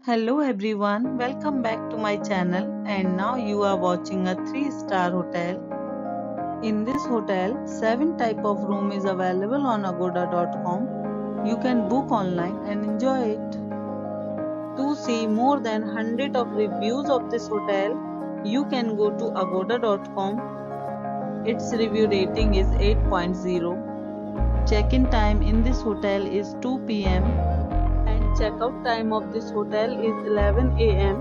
Hello everyone, welcome back to my channel and now you are watching a 3-star hotel. In this hotel, 7 type of room is available on agoda.com. You can book online and enjoy it. To see more than 100 of reviews of this hotel, you can go to agoda.com. Its review rating is 8.0. Check-in time in this hotel is 2 p.m. and check-out time of this hotel is 11 a.m.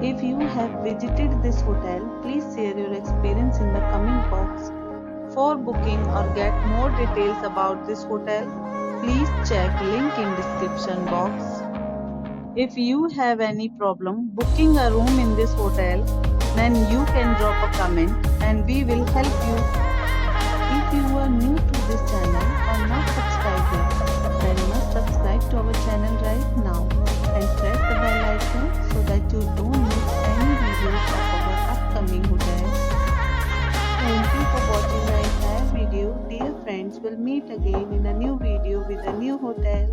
If you have visited this hotel, please share your experience in the comment box. For booking or get more details about this hotel, please check link in description box. If you have any problem booking a room in this hotel, then you can drop a comment and we will help you. If you are new to this channel or not subscribed yet, then you must subscribe to our channel right now and press the bell icon so that you don't miss any videos of our upcoming hotels. Thank you for watching the entire video. Dear friends, we'll meet again in a new video with a new hotel.